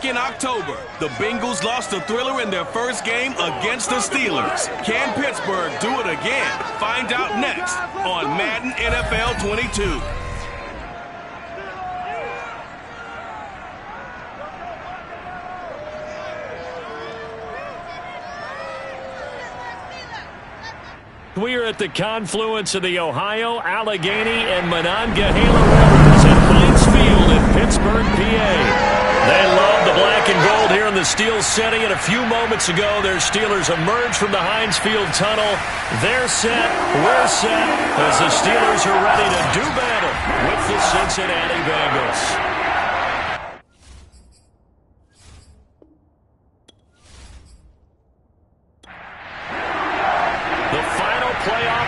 Back in October, the Bengals lost a thriller in their first game against the Steelers. Can Pittsburgh do it again? Find out next on Madden NFL 22. We are at the confluence of the Ohio, Allegheny, and Monongahela rivers at Heinz Field in Pittsburgh, PA. They love the black and gold here in the Steel City, and a few moments ago, their Steelers emerged from the Heinz Field tunnel. They're set, we're set, as the Steelers are ready to do battle with the Cincinnati Bengals.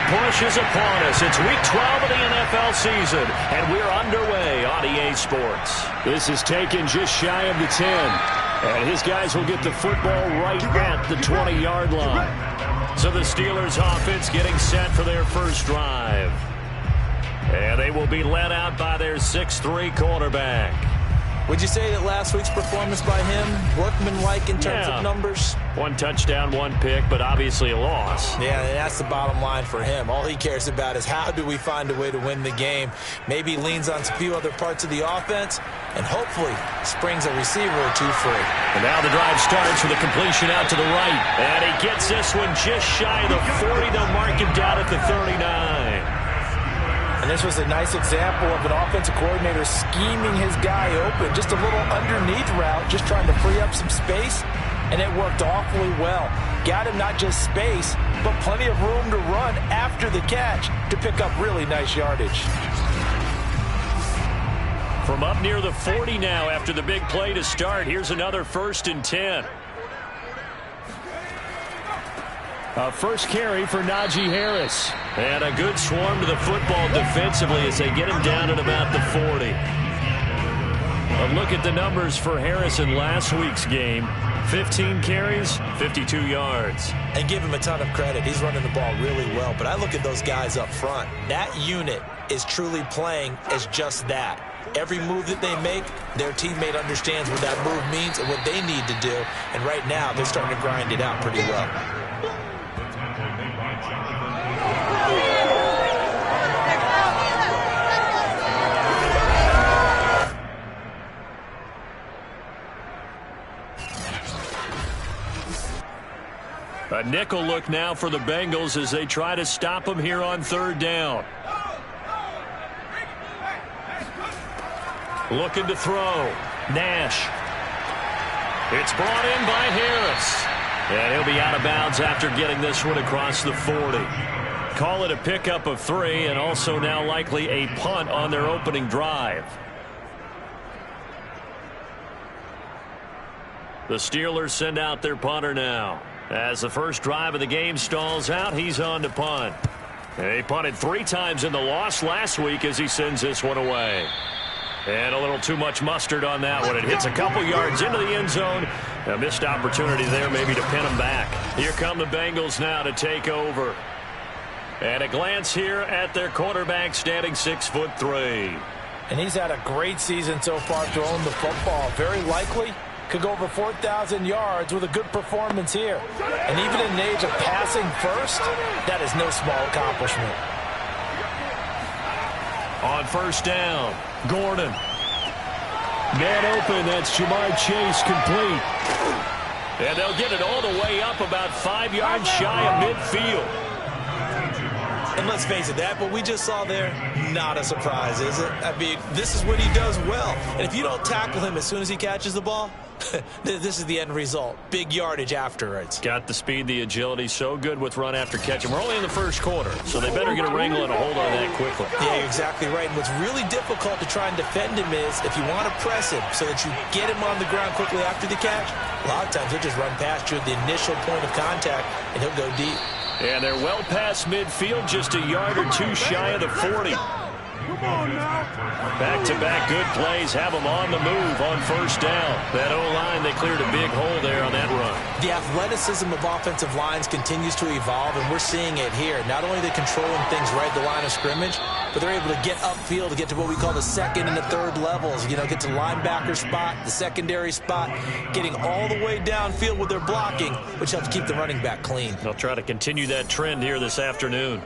Push is upon us. It's week 12 of the NFL season, and we're underway on EA Sports. This is taken just shy of the 10, and his guys will get the football right at the 20-yard line. So the Steelers offense getting set for their first drive. And they will be led out by their 6'3" quarterback. Would you say that last week's performance by him, workmanlike in terms of numbers? 1 touchdown, 1 pick, but obviously a loss. Yeah, and that's the bottom line for him. All he cares about is how do we find a way to win the game. Maybe leans on a few other parts of the offense, and hopefully springs a receiver or two free. And now the drive starts with a completion out to the right. And he gets this one just shy of the 40. They'll mark him down at the 39. And this was a nice example of an offensive coordinator scheming his guy open. Just a little underneath route, just trying to free up some space, and it worked awfully well. Got him not just space, but plenty of room to run after the catch to pick up really nice yardage. From up near the 40 now after the big play to start, here's another 1st and 10. A first carry for Najee Harris. And a good swarm to the football defensively as they get him down at about the 40. A look at the numbers for Harris in last week's game. 15 carries, 52 yards. And give him a ton of credit. He's running the ball really well. But I look at those guys up front. That unit is truly playing as just that. Every move that they make, their teammate understands what that move means and what they need to do. And right now, they're starting to grind it out pretty well. A nickel look now for the Bengals as they try to stop him here on 3rd down. Looking to throw. Nash. It's brought in by Harris. And he'll be out of bounds after getting this one across the 40. Call it a pickup of 3, and also now likely a punt on their opening drive. The Steelers send out their punter now. As the first drive of the game stalls out, he's on to punt. And he punted 3 times in the loss last week as he sends this one away. And a little too much mustard on that one. It hits a couple yards into the end zone. A missed opportunity there maybe to pin him back. Here come the Bengals now to take over. And a glance here at their quarterback standing 6'3". And he's had a great season so far throwing the football. Very likely could go over 4,000 yards with a good performance here. And even in the age of passing first, that is no small accomplishment. On 1st down, Gordon. Man open, that's Jamar Chase complete. And they'll get it all the way up about 5 yards shy of midfield. And let's face it, that what we just saw there, not a surprise, is it? I mean, this is what he does well. And if you don't tackle him as soon as he catches the ball, this is the end result. Big yardage afterwards. Got the speed, the agility, so good with run after catch. And we're only in the first quarter, so they better get a wrangle and a hold on that quickly. Yeah, you're exactly right. And what's really difficult to try and defend him is if you want to press him so that you get him on the ground quickly after the catch, a lot of times he'll just run past you at the initial point of contact, and he'll go deep. And they're well past midfield, just a yard or two shy of the 40. Back-to-back good plays have them on the move on first down. That O-line, they cleared a big hole there on that run. The athleticism of offensive lines continues to evolve, and we're seeing it here. Not only are they controlling things right at the line of scrimmage, but they're able to get upfield to get to what we call the second and the third levels. You know, get to linebacker spot, the secondary spot, getting all the way downfield with their blocking, which helps keep the running back clean. They'll try to continue that trend here this afternoon.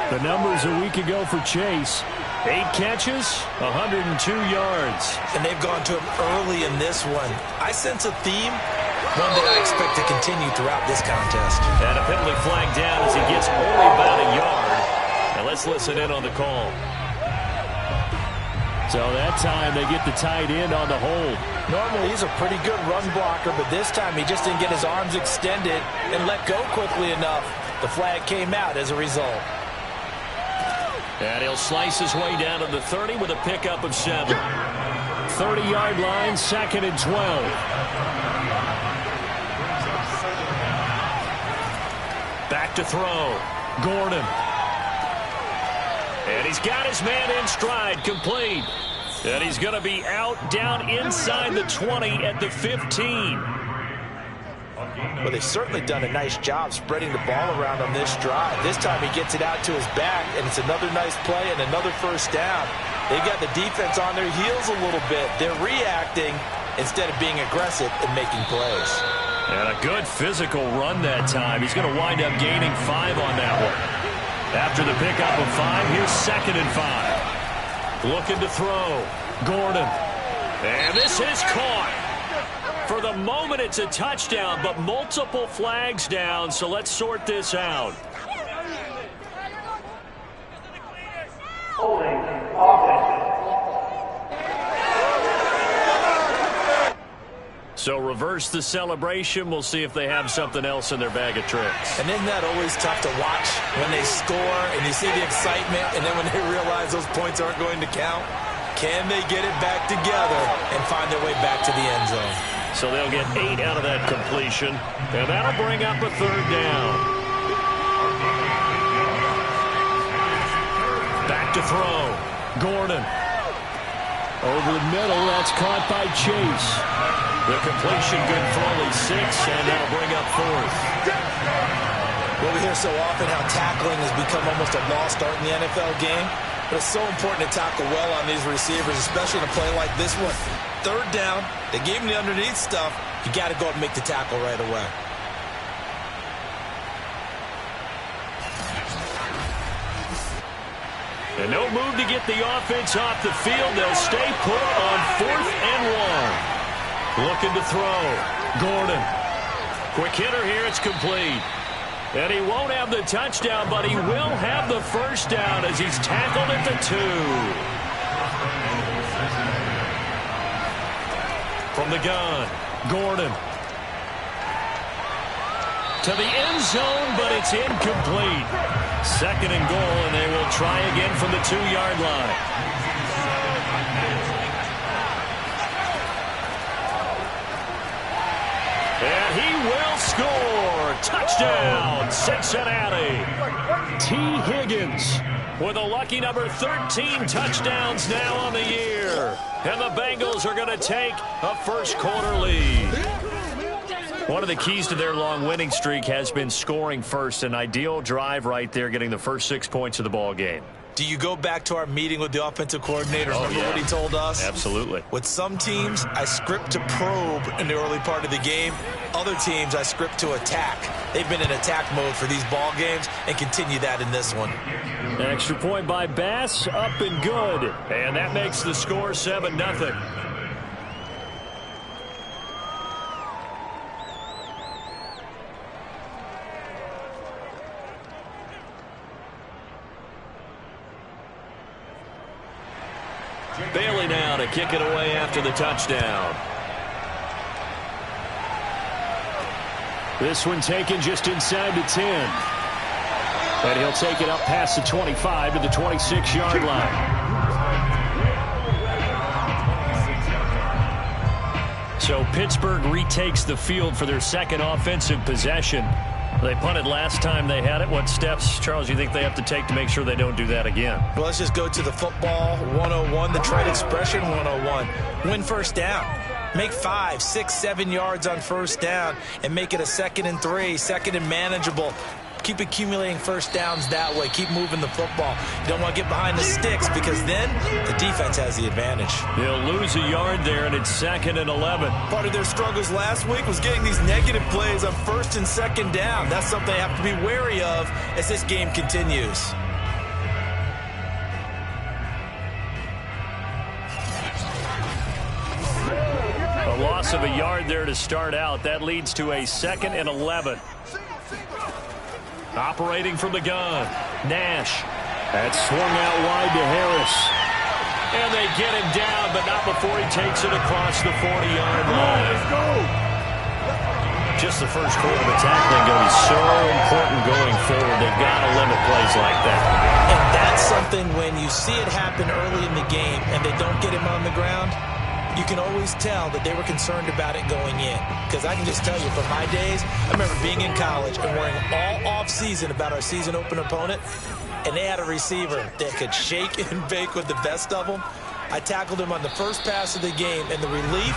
The numbers a week ago for Chase. 8 catches, 102 yards. And they've gone to him early in this one. I sense a theme, one that I expect to continue throughout this contest. And a penalty flag down as he gets only about a yard. Now let's listen in on the call. So that time they get the tight end on the hold. Normally he's a pretty good run blocker, but this time he just didn't get his arms extended and let go quickly enough. The flag came out as a result. And he'll slice his way down to the 30 with a pickup of 7. 30-yard line, 2nd and 12. Back to throw. Gordon. And he's got his man in stride, complete. And he's going to be out down inside the 20 at the 15. Well, they've certainly done a nice job spreading the ball around on this drive. This time he gets it out to his back, and it's another nice play and another first down. They've got the defense on their heels a little bit. They're reacting instead of being aggressive and making plays. And a good physical run that time. He's going to wind up gaining 5 on that one. After the pickup of 5, here's 2nd and 5. Looking to throw. Gordon. And this is caught. For the moment, it's a touchdown, but multiple flags down, so let's sort this out. Holding offense. So reverse the celebration. We'll see if they have something else in their bag of tricks. And isn't that always tough to watch when they score and you see the excitement, and then when they realize those points aren't going to count? Can they get it back together and find their way back to the end zone? So they'll get 8 out of that completion, and that'll bring up a 3rd down. Back to throw. Gordon. Over the middle, that's caught by Chase. The completion good for only 6, and that'll bring up 4th. Well, we hear so often how tackling has become almost a lost art in the NFL game. But it's so important to tackle well on these receivers, especially in a play like this one. 3rd down, they gave him the underneath stuff. You got to go up and make the tackle right away. And no move to get the offense off the field. They'll stay put on 4th and 1. Looking to throw. Gordon. Quick hitter here. It's complete. And he won't have the touchdown, but he will have the first down as he's tackled at the 2. From the gun, Gordon. To the end zone, but it's incomplete. 2nd and goal, and they will try again from the 2-yard line. And he will score. Touchdown, Cincinnati. T. Higgins with a lucky number 13 touchdowns now on the year. And the Bengals are going to take a first-quarter lead. One of the keys to their long winning streak has been scoring first. An ideal drive right there, getting the first 6 points of the ball game. Do you go back to our meeting with the offensive coordinator? Remember what he told us? Absolutely. With some teams, I script to probe in the early part of the game. Other teams, I script to attack. They've been in attack mode for these ball games and continue that in this one. An extra point by Bass, up and good. And that makes the score 7-0. Bailey now to kick it away after the touchdown. This one taken just inside the 10. And he'll take it up past the 25 to the 26-yard line. So Pittsburgh retakes the field for their second offensive possession. They punted last time they had it. What steps, Charles, you think they have to take to make sure they don't do that again? Well, let's just go to the football 101, the trade expression 101. Win first down. Make 5, 6, 7 yards on first down and make it a 2nd and 3, 2nd and manageable. Keep accumulating first downs that way. Keep moving the football. You don't want to get behind the sticks because then the defense has the advantage. They'll lose a yard there, and it's 2nd and 11. Part of their struggles last week was getting these negative plays on 1st and 2nd down. That's something they have to be wary of as this game continues. A loss of a yard there to start out. That leads to a 2nd and 11. Operating from the gun, Nash. That's swung out wide to Harris. And they get him down, but not before he takes it across the 40-yard line. Let's go. Just the first quarter of the tackling going to be so important going forward. They've got to limit plays like that. And that's something when you see it happen early in the game and they don't get him on the ground, you can always tell that they were concerned about it going in. Because I can just tell you from my days, I remember being in college and worrying all off-season about our season open opponent, and they had a receiver that could shake and bake with the best of them. I tackled him on the first pass of the game, and the relief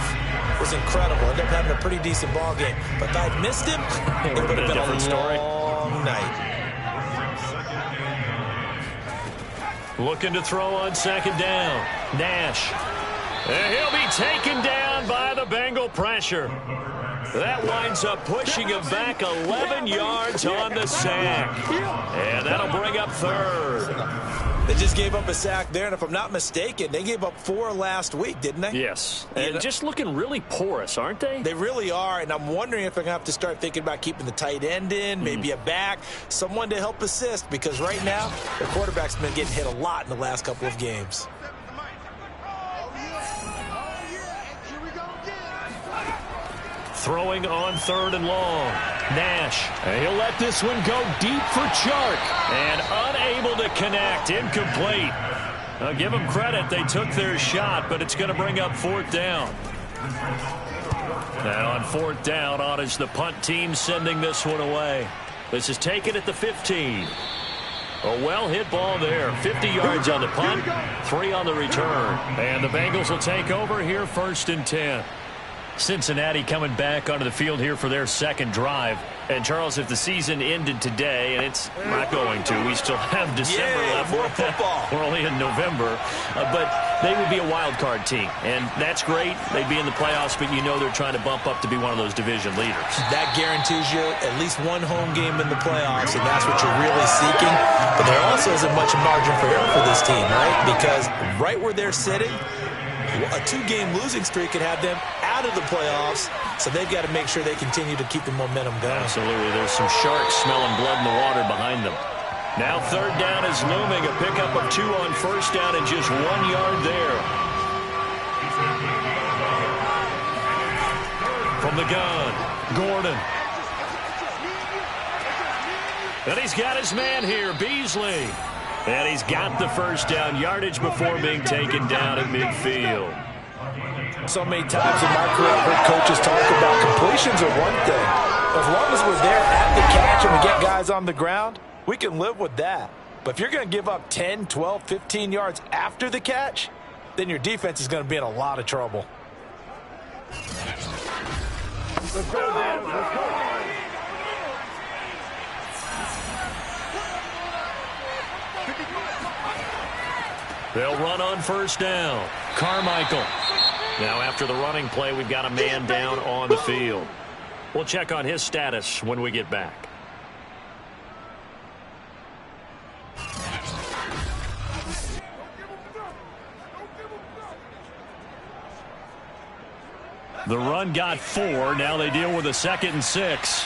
was incredible. I ended up having a pretty decent ball game. But if I'd missed him, it would have been a long night. Looking to throw on 2nd down. Nash. And he'll be taken down by the Bengal pressure. That winds up pushing him back 11 yards on the sack. And that'll bring up 3rd. They just gave up a sack there, and if I'm not mistaken, they gave up 4 last week, didn't they? Yes. And just looking really porous, aren't they? They really are, and I'm wondering if they're going to have to start thinking about keeping the tight end in, maybe a back, someone to help assist, because right now, the quarterback's been getting hit a lot in the last couple of games. Throwing on 3rd and long. Nash. And he'll let this one go deep for Chark. And unable to connect. Incomplete. I'll give them credit. They took their shot, but it's going to bring up 4th down. And on 4th down, on is the punt team sending this one away. This is taken at the 15. A well-hit ball there. 50 yards on the punt, 3 on the return. And the Bengals will take over here 1st and 10. Cincinnati coming back onto the field here for their 2nd drive. And, Charles, if the season ended today, and it's not going to, we still have December left. More football. We're only in November. But they would be a wild card team. And that's great. They'd be in the playoffs, but you know they're trying to bump up to be one of those division leaders. That guarantees you at least one home game in the playoffs, and that's what you're really seeking. But there also isn't much margin for error for this team, right? Because right where they're sitting, a 2-game losing streak could have them out of the playoffs, so they've got to make sure they continue to keep the momentum going. Absolutely. There's some sharks smelling blood in the water behind them. Now 3rd down is looming. A pickup of 2 on 1st down and just 1 yard there. From the gun, Gordon. And he's got his man here, Beasley. And he's got the 1st down yardage before being taken down at midfield. So many times in my career, I've heard coaches talk about completions are one thing. As long as we're there at the catch and we get guys on the ground, we can live with that. But if you're going to give up 10, 12, 15 yards after the catch, then your defense is going to be in a lot of trouble. Let's go, man. Let's go. They'll run on 1st down. Carmichael. Now after the running play, we've got a man down on the field. We'll check on his status when we get back. The run got 4. Now they deal with a 2nd and 6.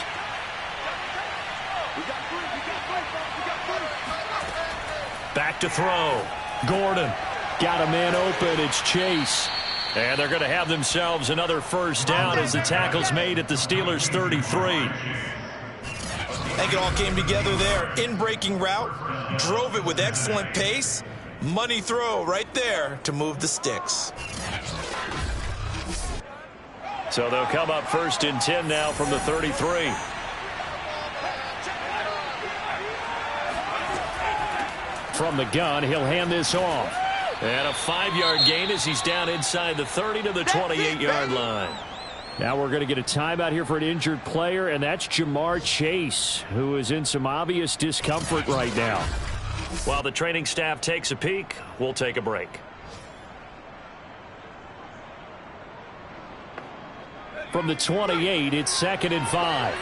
Back to throw. Gordon got a man open. It's Chase. And they're going to have themselves another 1st down as the tackle's made at the Steelers' 33. I think it all came together there. In-breaking route. Drove it with excellent pace. Money throw right there to move the sticks. So they'll come up 1st and 10 now from the 33. From the gun, he'll hand this off. And a 5-yard gain as he's down inside the 30 to the 28-yard line. Now we're going to get a timeout here for an injured player, and that's Jamar Chase, who is in some obvious discomfort right now. While the training staff takes a peek, we'll take a break. From the 28, it's 2nd and 5.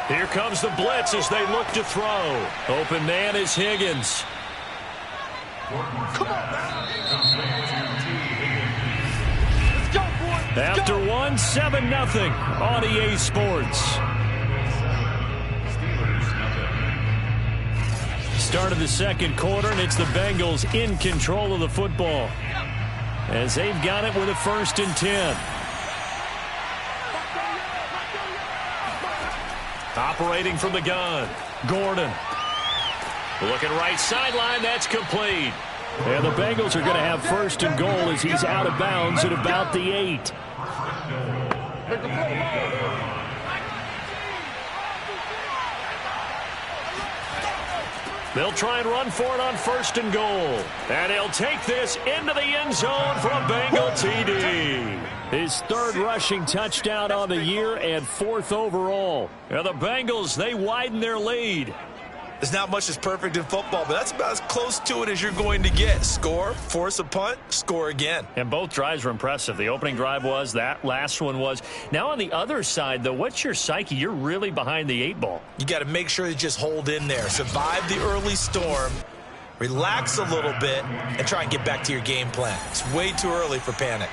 Here comes the blitz as they look to throw. Open man is Higgins. After one, 7-0 on EA Sports. Start of the second quarter, and it's the Bengals in control of the football as they've got it with a 1st and 10. Operating from the gun, Gordon. Looking right sideline, that's complete. And the Bengals are going to have 1st and goal as he's out of bounds at about the 8. They'll try and run for it on 1st and goal. And he'll take this into the end zone for a Bengal TD. His 3rd rushing touchdown on the year and 4th overall. And the Bengals, they widen their lead. There's not much that's perfect in football, but that's about as close to it as you're going to get. Score, force a punt, score again. And both drives were impressive. The opening drive was, that last one was. Now on the other side, though, what's your psyche? You're really behind the 8 ball. You got to make sure you just hold in there. Survive the early storm, relax a little bit, and try and get back to your game plan. It's way too early for panic.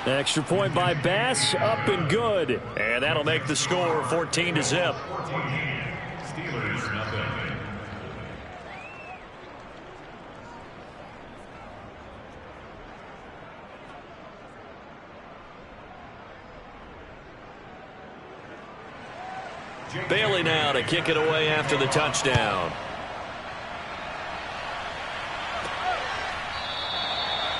Extra point by Bass, up and good. And that'll make the score 14-0. Bailey now to kick it away after the touchdown.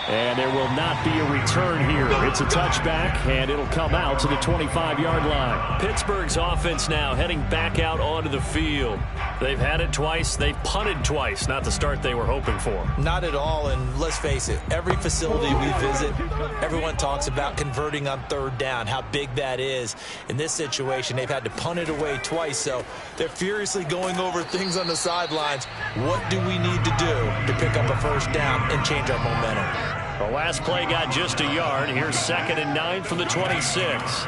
And there will not be a return here. It's a touchback, and it'll come out to the 25-yard line. Pittsburgh's offense now heading back out onto the field. They've had it twice. They've punted twice. Not the start they were hoping for. Not at all, and let's face it, every facility we visit, everyone talks about converting on 3rd down, how big that is. In this situation, they've had to punt it away twice, so they're furiously going over things on the sidelines. What do we need to do to pick up a 1st down and change our momentum? The last play got just a yard. Here's 2nd and 9 from the 26.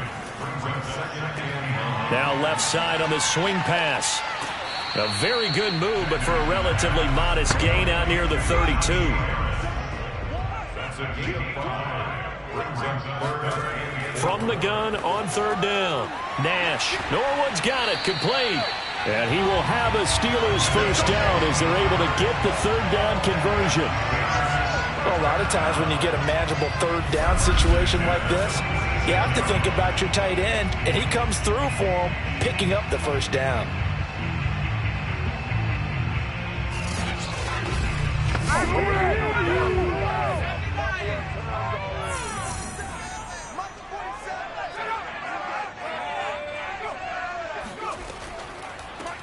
Now left side on the swing pass. A very good move, but for a relatively modest gain out near the 32. From the gun on 3rd down. Nash. Norwood's got it. Complete. And he will have a Steelers 1st down as they're able to get the 3rd down conversion. Well, a lot of times when you get a manageable 3rd down situation like this, you have to think about your tight end, and he comes through for him, picking up the 1st down.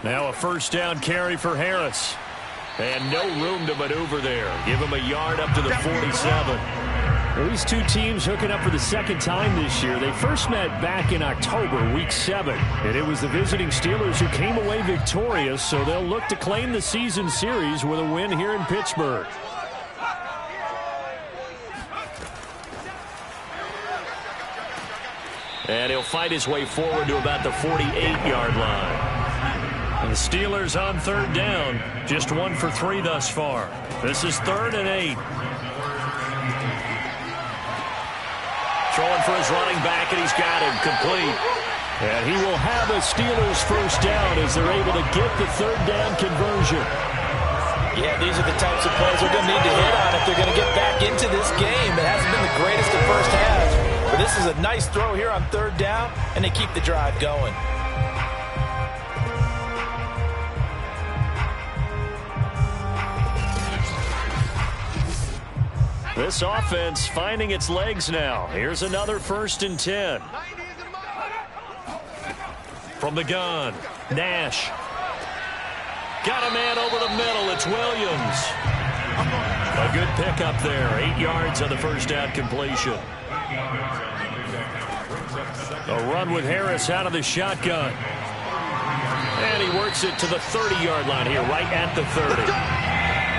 Now a 1st down carry for Harris. And no room to maneuver there. Give him a yard up to the 47. Well, these two teams hooking up for the 2nd time this year. They first met back in October, Week 7. And it was the visiting Steelers who came away victorious, so they'll look to claim the season series with a win here in Pittsburgh. And he'll fight his way forward to about the 48-yard line. And the Steelers on 3rd down, just 1 for 3 thus far. This is 3rd and 8. Throwing for his running back, and he's got him complete. And he will have a Steelers 1st down as they're able to get the 3rd down conversion. Yeah, these are the types of plays they're going to need to hit on if they're going to get back into this game. It hasn't been the greatest of first halves, but this is a nice throw here on 3rd down, and they keep the drive going. This offense finding its legs now. Here's another 1st and 10. From the gun, Nash. Got a man over the middle. It's Williams. A good pickup there. 8 yards on the first down completion. A run with Harris out of the shotgun. And he works it to the 30-yard line here, right at the 30.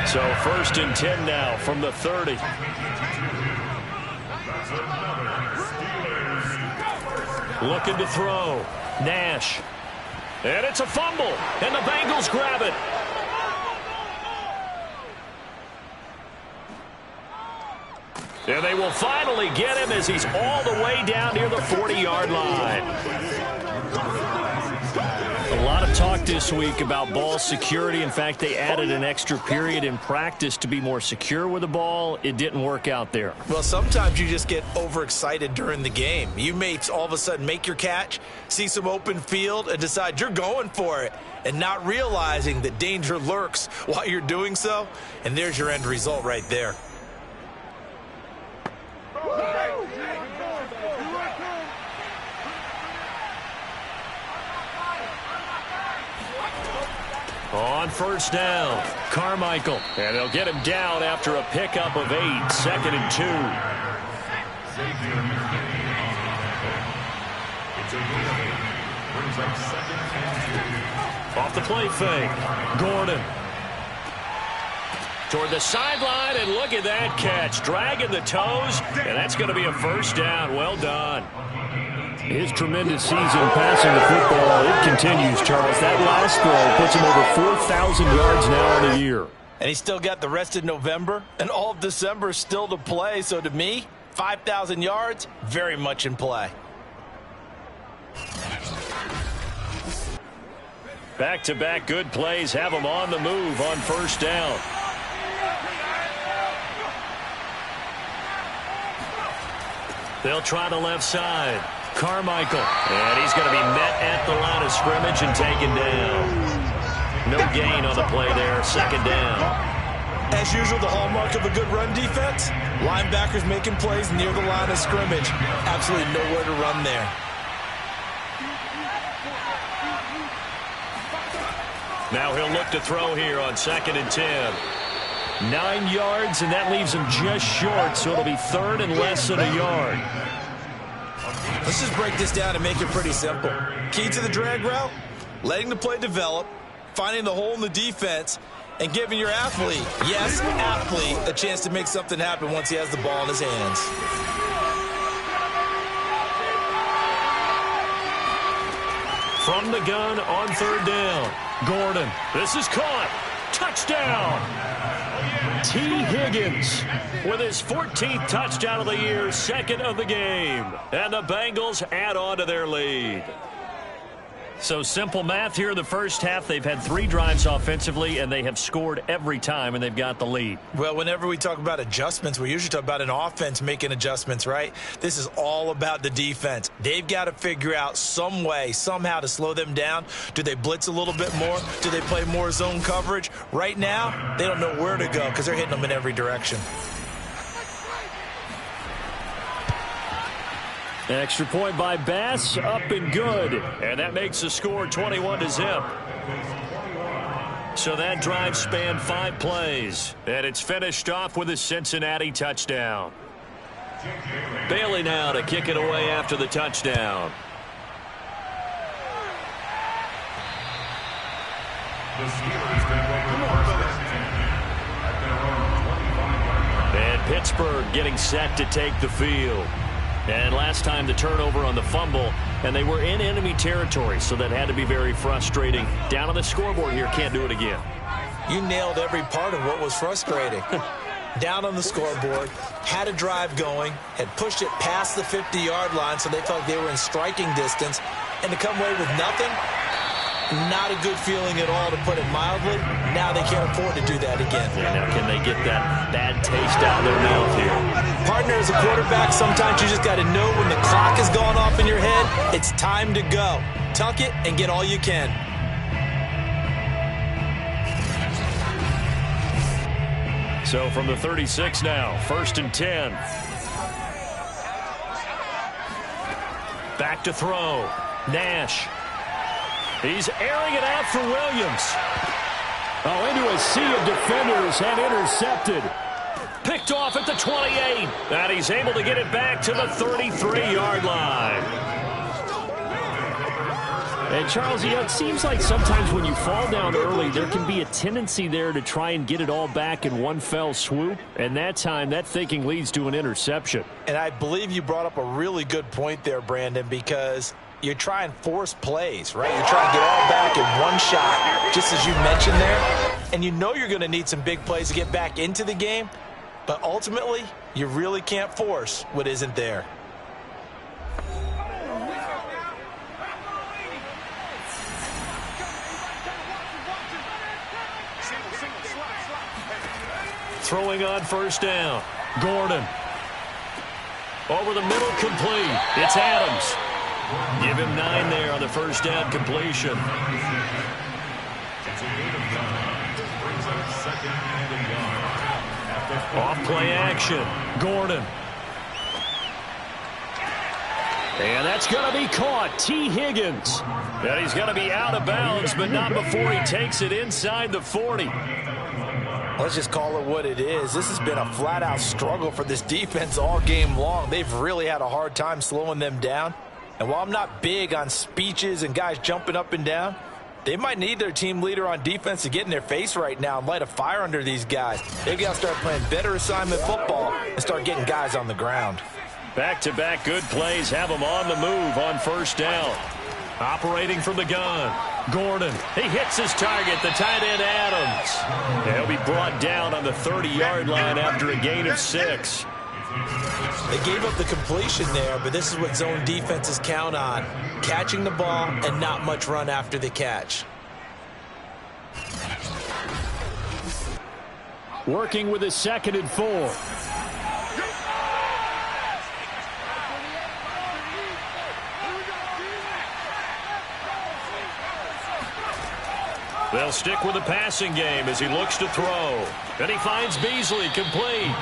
So 1st and 10 now from the 30. Looking to throw. Nash. And it's a fumble. And the Bengals grab it. And they will finally get him as he's all the way down near the 40-yard line. A lot of talk this week about ball security. In fact, they added an extra period in practice to be more secure with the ball. It didn't work out there. Well, sometimes you just get overexcited during the game. You may all of a sudden make your catch, see some open field, and decide you're going for it, and not realizing that danger lurks while you're doing so. And there's your end result right there. On 1st down, Carmichael. And they'll get him down after a pickup of 8, 2nd and 2. Off the play fake, Gordon. Toward the sideline, and look at that catch. Dragging the toes, and that's going to be a 1st down. Well done. His tremendous season passing the football, it continues, Charles. That last throw puts him over 4,000 yards now on the year. And he's still got the rest of November and all of December still to play. So to me, 5,000 yards, very much in play. Back-to-back good plays have him on the move on 1st down. They'll try the left side. Carmichael. And he's going to be met at the line of scrimmage and taken down. No gain on the play there. 2nd down. As usual, the hallmark of a good run defense, linebackers making plays near the line of scrimmage. Absolutely nowhere to run there. Now he'll look to throw here on 2nd and 10. 9 yards, and that leaves him just short, so it'll be 3rd and less than a yard. Let's just break this down and make it pretty simple. Key to the drag route, letting the play develop, finding the hole in the defense, and giving your athlete, yes, athlete, a chance to make something happen once he has the ball in his hands. From the gun on 3rd down, Gordon. This is caught. Touchdown. T. Higgins with his 14th touchdown of the year, 2nd of the game. And the Bengals add on to their lead. So simple math here in the first half. They've had 3 drives offensively, and they have scored every time, and they've got the lead. Well, whenever we talk about adjustments, we usually talk about an offense making adjustments, right? This is all about the defense. They've got to figure out some way, somehow to slow them down. Do they blitz a little bit more? Do they play more zone coverage? Right now, they don't know where to go because they're hitting them in every direction. Extra point by Bass, up and good. And that makes the score 21-0. So that drive spanned 5 plays. And it's finished off with a Cincinnati touchdown. Bailey now to kick it away after the touchdown. And Pittsburgh getting set to take the field. And last time the turnover on the fumble, and they were in enemy territory, so that had to be very frustrating. Down on the scoreboard here, can't do it again. You nailed every part of what was frustrating. Down on the scoreboard, had a drive going, had pushed it past the 50-yard line, so they felt like they were in striking distance, and to come away with nothing, not a good feeling at all, to put it mildly. Now they can't afford to do that again. Yeah, now can they get that bad taste out of their mouth here? Partner, as a quarterback, sometimes you just got to know when the clock has gone off in your head, it's time to go. Tuck it and get all you can. So from the 36 now, 1st and 10. Back to throw. Nash. He's airing it out for Williams. Oh, into a sea of defenders and intercepted. Picked off at the 28. And he's able to get it back to the 33-yard line. And, Charles, it seems like sometimes when you fall down early, there can be a tendency there to try and get it all back in one fell swoop. And that time, that thinking leads to an interception. And I believe you brought up a really good point there, Brandon, because you're trying to force plays, right? You're trying to get all back in one shot, just as you mentioned there. And you know you're going to need some big plays to get back into the game. But ultimately, you really can't force what isn't there. Throwing on 1st down. Gordon. Over the middle, complete. It's Adams. Give him 9 there on the 1st down completion. Off play action. Gordon. And that's going to be caught. T. Higgins. And he's going to be out of bounds, but not before he takes it inside the 40. Let's just call it what it is. This has been a flat-out struggle for this defense all game long. They've really had a hard time slowing them down. And while I'm not big on speeches and guys jumping up and down, they might need their team leader on defense to get in their face right now and light a fire under these guys. They've got to start playing better assignment football and start getting guys on the ground. Back-to-back good plays have them on the move on 1st down. Operating from the gun. Gordon. He hits his target, the tight end Adams. He'll be brought down on the 30-yard line after a gain of 6. They gave up the completion there, but this is what zone defenses count on. Catching the ball and not much run after the catch. Working with a 2nd and 4. They'll stick with the passing game as he looks to throw. And he finds Beasley complete.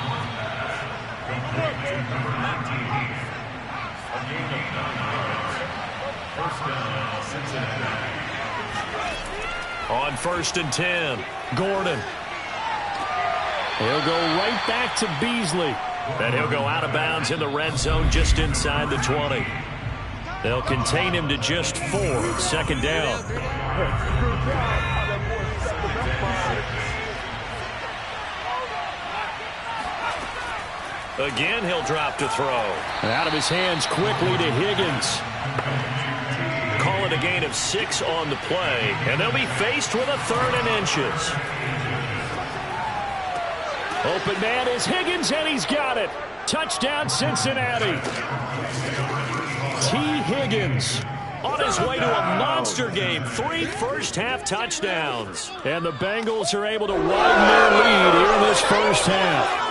On 1st and 10, Gordon. He'll go right back to Beasley. And he'll go out of bounds in the red zone just inside the 20. They'll contain him to just 4. 2nd down. Again, he'll drop to throw. Out of his hands quickly to Higgins. Call it a gain of 6 on the play, and they'll be faced with a 3rd and inches. Open man is Higgins, and he's got it. Touchdown, Cincinnati. T. Higgins on his way to a monster game. 3 first-half touchdowns. And the Bengals are able to widen their lead here in this first half.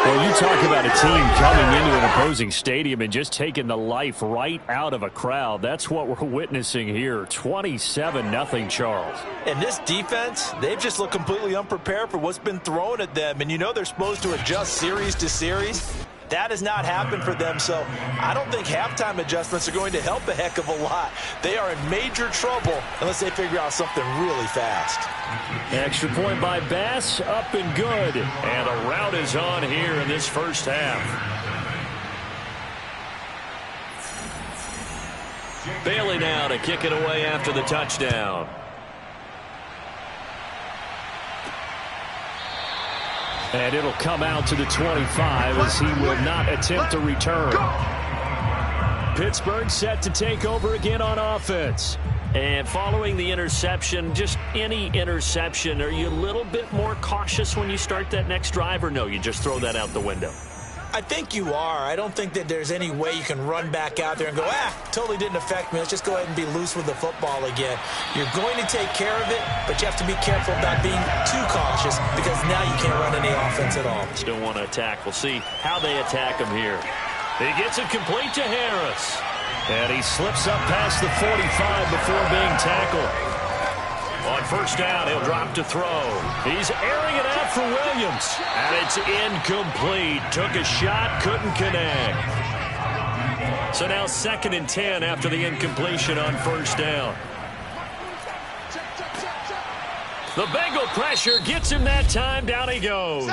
Well, you talk about a team coming into an opposing stadium and just taking the life right out of a crowd. That's what we're witnessing here. 27-0, Charles. And this defense, they've just looked completely unprepared for what's been thrown at them. And you know they're supposed to adjust series to series. That has not happened for them, so I don't think halftime adjustments are going to help a heck of a lot. They are in major trouble unless they figure out something really fast. Extra point by Bass, up and good. And a rout is on here in this first half. Bailey now to kick it away after the touchdown. And it'll come out to the 25 as he will not attempt to return. Pittsburgh set to take over again on offense. And following the interception, just any interception, are you a little bit more cautious when you start that next drive, or no, you just throw that out the window? I think you are. I don't think that there's any way you can run back out there and go, totally didn't affect me. Let's just go ahead and be loose with the football again. You're going to take care of it, but you have to be careful about being too cautious because now you can't run any offense at all. Still want to attack. We'll see how they attack him here. He gets it complete to Harris. And he slips up past the 45 before being tackled. On first down, he'll drop to throw. He's airing it out for Williams. And it's incomplete. Took a shot, couldn't connect. So now 2nd and 10 after the incompletion on first down. The Bengal pressure gets him that time. Down he goes.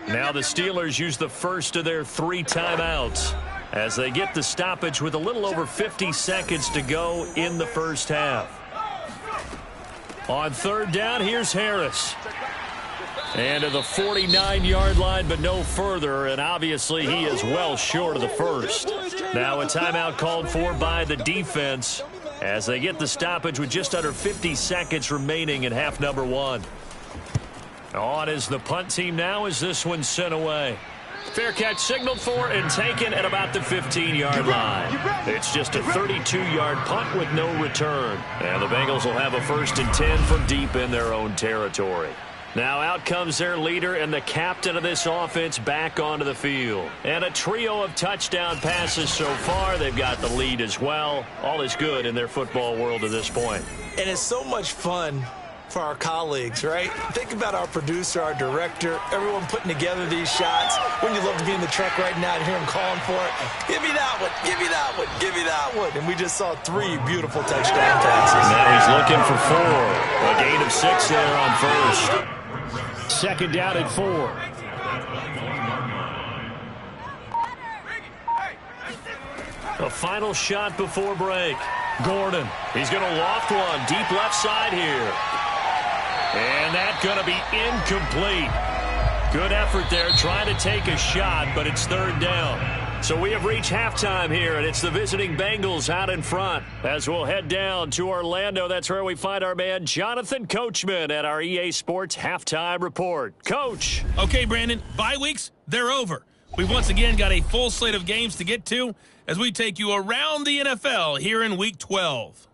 Now the Steelers use the first of their 3 timeouts as they get the stoppage with a little over 50 seconds to go in the first half. On 3rd down, here's Harris. And to the 49-yard line, but no further, and obviously he is well short of the first. Now a timeout called for by the defense as they get the stoppage with just under 50 seconds remaining in half number 1. On is the punt team now as this one's sent away. Fair catch signaled for and taken at about the 15-yard line. It's just a 32-yard punt with no return. And the Bengals will have a 1st and 10 from deep in their own territory. Now out comes their leader and the captain of this offense back onto the field. And a trio of touchdown passes so far. They've got the lead as well. All is good in their football world at this point. And it's so much fun for our colleagues, right? Think about our producer, our director, everyone putting together these shots. Wouldn't you love to be in the truck right now and hear him calling for it? Give me that one, give me that one, give me that one. And we just saw 3 beautiful touchdown passes. Now he's looking for 4. A gain of 6 there on first. 2nd down and 4. A final shot before break. Gordon, he's going to loft one deep left side here. And that's going to be incomplete. Good effort there trying to take a shot, but it's 3rd down. So we have reached halftime here, and it's the visiting Bengals out in front. As we'll head down to Orlando, that's where we find our man Jonathan Coachman at our EA Sports Halftime Report. Coach. Okay, Brandon, bye weeks, they're over. We've once again got a full slate of games to get to as we take you around the NFL here in Week 12.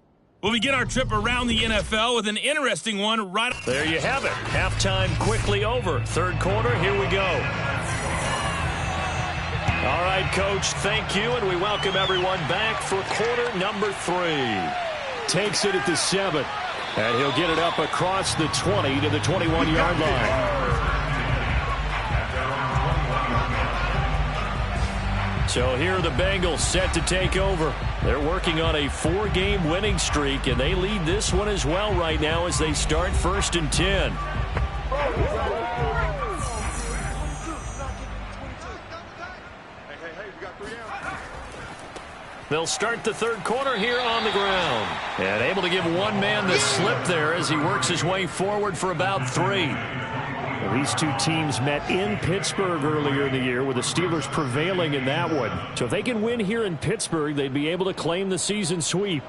We'll begin our trip around the NFL with an interesting one right. There you have it. Halftime quickly over. 3rd quarter, here we go. All right, Coach, thank you, and we welcome everyone back for quarter number 3. Takes it at the 7. And he'll get it up across the 20 to the 21-yard line. So here are the Bengals set to take over. They're working on a 4-game winning streak, and they lead this one as well right now as they start 1st and 10. They'll start the 3rd quarter here on the ground. And able to give one man the slip there as he works his way forward for about 3. Well, these 2 teams met in Pittsburgh earlier in the year with the Steelers prevailing in that one. So if they can win here in Pittsburgh, they'd be able to claim the season sweep.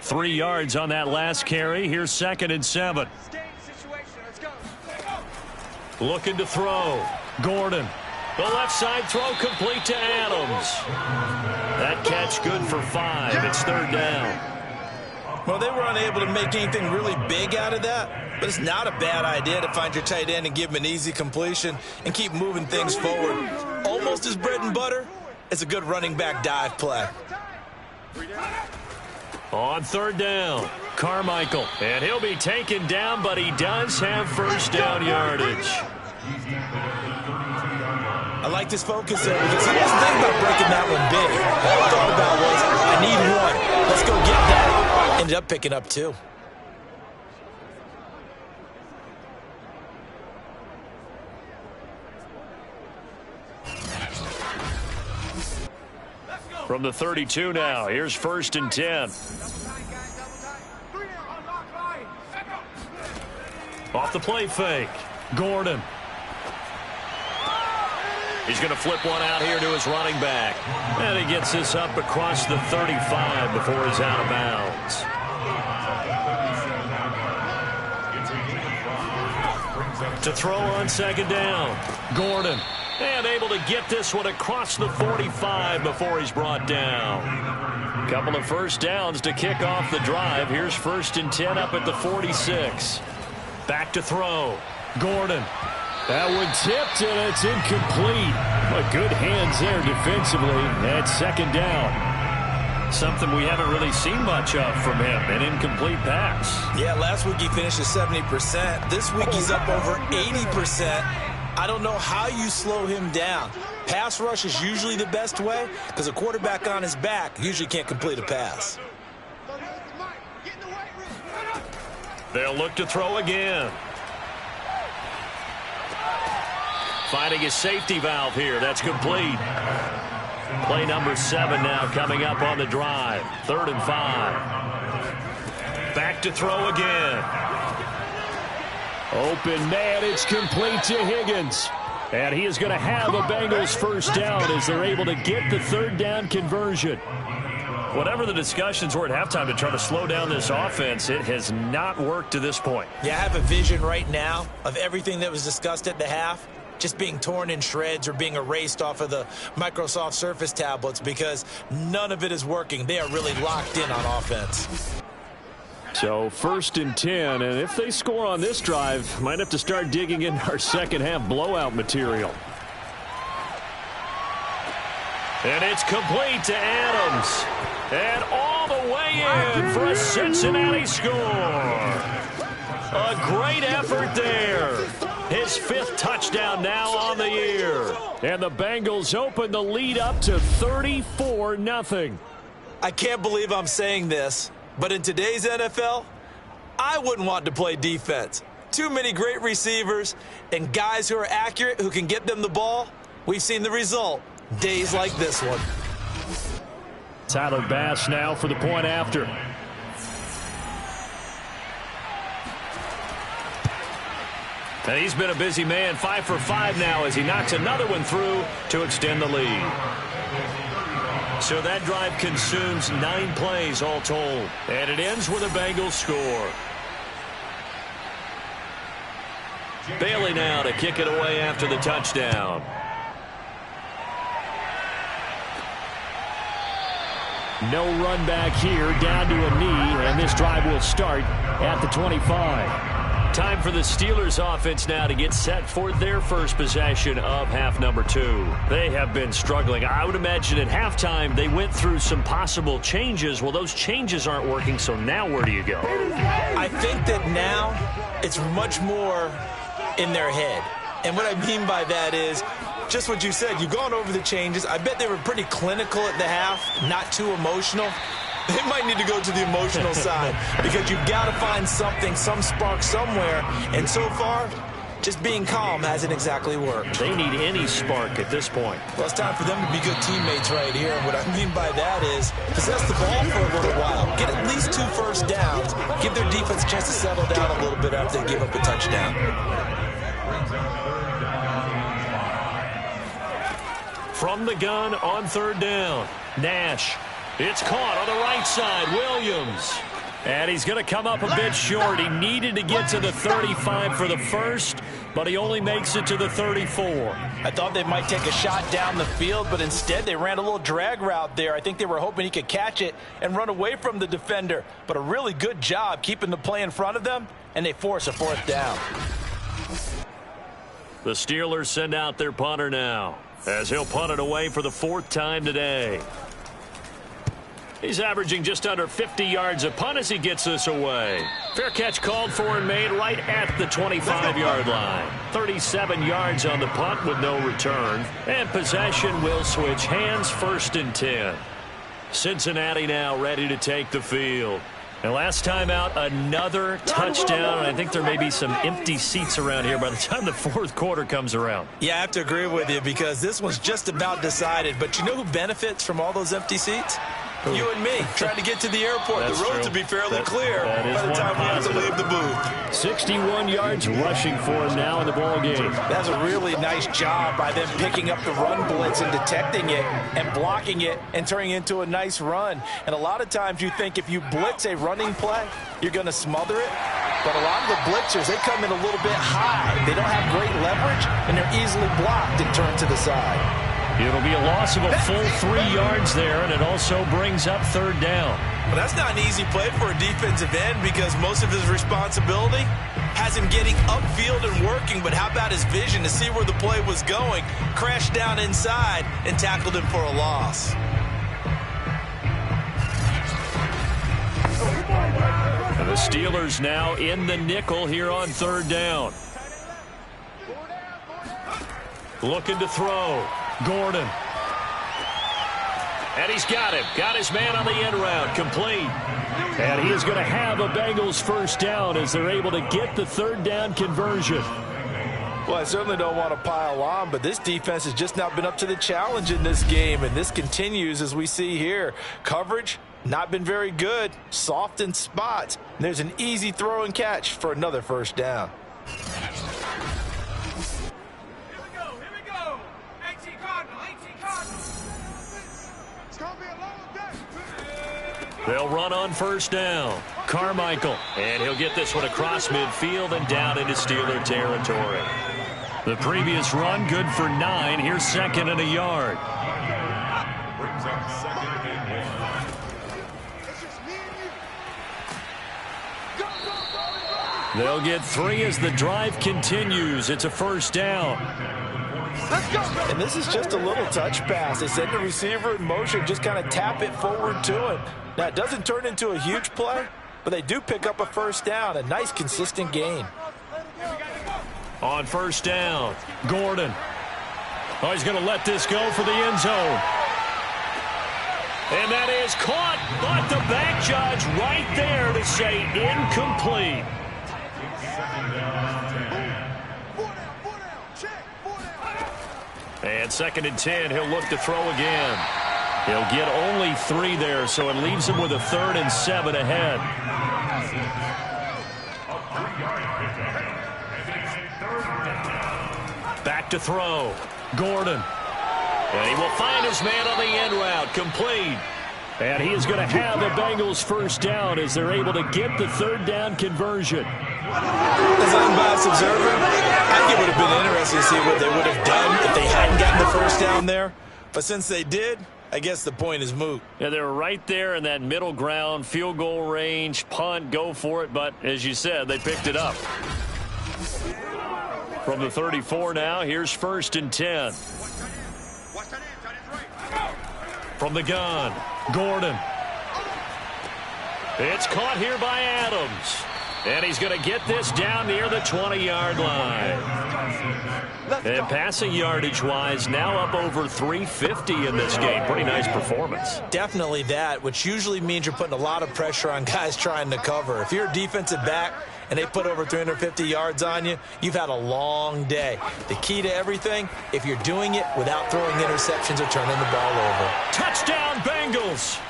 Three yards on that last carry. Here's 2nd and 7. Looking to throw. Gordon. The left side throw complete to Adams. That catch good for 5. It's 3rd down. Well, they were unable to make anything really big out of that, but it's not a bad idea to find your tight end and give him an easy completion and keep moving things forward. Almost as bread and butter. It's a good running back dive play. On 3rd down, Carmichael. And he'll be taken down, but he does have 1st down yardage. I like this focus there because he wasn't thinking about breaking that one big. All he thought about was, I need 1. Let's go get that. Ended up picking up 2. From the 32 now, here's 1st and 10. Off the play fake, Gordon. He's going to flip one out here to his running back. And he gets this up across the 35 before he's out of bounds. To throw on 2nd down, Gordon. And able to get this one across the 45 before he's brought down. Couple of 1st downs to kick off the drive. Here's 1st and 10 up at the 46. Back to throw. Gordon. That one tipped, and it's incomplete. But good hands there defensively at second down. Something we haven't really seen much of from him, an incomplete pass. Yeah, last week he finished at 70%. This week he's up over 80%. I don't know how you slow him down. Pass rush is usually the best way because a quarterback on his back usually can't complete a pass. They'll look to throw again. Finding his safety valve here. That's complete. Play number 7 now coming up on the drive. 3rd and 5. Back to throw again. Open man, it's complete to Higgins. And he is going to have a Bengals first down as they're able to get the 3rd down conversion. Whatever the discussions were at halftime to try to slow down this offense, it has not worked to this point. Yeah, I have a vision right now of everything that was discussed at the half just being torn in shreds or being erased off of the Microsoft Surface tablets because none of it is working. They are really locked in on offense. So 1st and 10, and if they score on this drive, might have to start digging in our second half blowout material. And it's complete to Adams. And all the way in for a Cincinnati score. A great effort there. His 5th touchdown now on the year. And the Bengals open the lead up to 34-0. I can't believe I'm saying this, but in today's NFL, I wouldn't want to play defense. Too many great receivers and guys who are accurate who can get them the ball. We've seen the result. Days like this one. Tyler Bass now for the point after. And he's been a busy man, 5 for 5 now as he knocks another one through to extend the lead. So that drive consumes 9 plays all told. And it ends with a Bengals score. Bailey now to kick it away after the touchdown. No run back here, down to a knee, and this drive will start at the 25. Time for the Steelers offense now to get set for their first possession of half number 2. They have been struggling. I would imagine at halftime they went through some possible changes. Well, those changes aren't working, so now where do you go? I think that now it's much more in their head. And what I mean by that is just what you said. You've gone over the changes. I bet they were pretty clinical at the half, not too emotional. They might need to go to the emotional side because you've got to find something, some spark somewhere. And so far, just being calm hasn't exactly worked. They need any spark at this point. Well, it's time for them to be good teammates right here. And what I mean by that is possess the ball for a little while. Get at least 2 first downs. Give their defense a chance to settle down a little bit after they give up a touchdown. From the gun on 3rd down, Nash. It's caught on the right side, Williams. And he's going to come up a bit short. He needed to get to the 35 for the first, but he only makes it to the 34. I thought they might take a shot down the field, but instead they ran a little drag route there. I think they were hoping he could catch it and run away from the defender. But a really good job keeping the play in front of them, and they force a 4th down. The Steelers send out their punter now, as he'll punt it away for the 4th time today. He's averaging just under 50 yards a punt as he gets this away. Fair catch called for and made right at the 25-yard line. 37 yards on the punt with no return. And possession will switch hands, 1st and 10. Cincinnati now ready to take the field. And last time out, another touchdown. And I think there may be some empty seats around here by the time the 4th quarter comes around. Yeah, I have to agree with you because this one's just about decided. But you know who benefits from all those empty seats? You and me, trying to get to the airport. That's the road true. to be fairly clear that by the time we have to leave the booth. 61 yards rushing for him now in the ball game. That's a really nice job by them picking up the run blitz and detecting it and blocking it and turning it into a nice run. And a lot of times you think if you blitz a running play, you're going to smother it. But a lot of the blitzers, they come in a little bit high. They don't have great leverage, and they're easily blocked and turned to the side. It'll be a loss of a full 3 yards there, and it also brings up third down. Well, that's not an easy play for a defensive end because most of his responsibility has him getting upfield and working, but how about his vision to see where the play was going, crashed down inside, and tackled him for a loss. And the Steelers now in the nickel here on third down. Looking to throw. Gordon. And he's got him. Got his man on the end route. Complete. And he is going to have a Bengals first down as they're able to get the third down conversion. Well, I certainly don't want to pile on, but this defense has just not been up to the challenge in this game, and this continues as we see here. Coverage, not been very good. Soft in spots. And there's an easy throw and catch for another first down. They'll run on first down. Carmichael. And he'll get this one across midfield and down into Steeler territory. The previous run, good for 9. Here's second and a yard. They'll get 3 as the drive continues. It's a first down. And this is just a little touch pass. They send the receiver in motion, just kind of tap it forward to him. Now, it doesn't turn into a huge play, but they do pick up a first down, a nice, consistent gain. On first down, Gordon. Oh, he's going to let this go for the end zone. And that is caught, but the back judge right there to say incomplete. And second and 10, he'll look to throw again. He'll get only 3 there, so it leaves him with a 3rd and 7 ahead. Back to throw. Gordon. And he will find his man on the end route. Complete. And he is going to have the Bengals first down as they're able to get the third down conversion. As an unbiased observer, I think it would have been interesting to see what they would have done if they hadn't gotten the first down there. But since they did, I guess the point is moot. Yeah, they're right there in that middle ground, field goal range, punt, go for it. But as you said, they picked it up. From the 34 now, here's first and 10. From the gun, Gordon. It's caught here by Adams. And he's going to get this down near the 20-yard line. And passing yardage-wise, now up over 350 in this game. Pretty nice performance. Definitely that, which usually means you're putting a lot of pressure on guys trying to cover. If you're a defensive back and they put over 350 yards on you, you've had a long day. The key to everything, if you're doing it without throwing interceptions or turning the ball over. Touchdown, Bengals!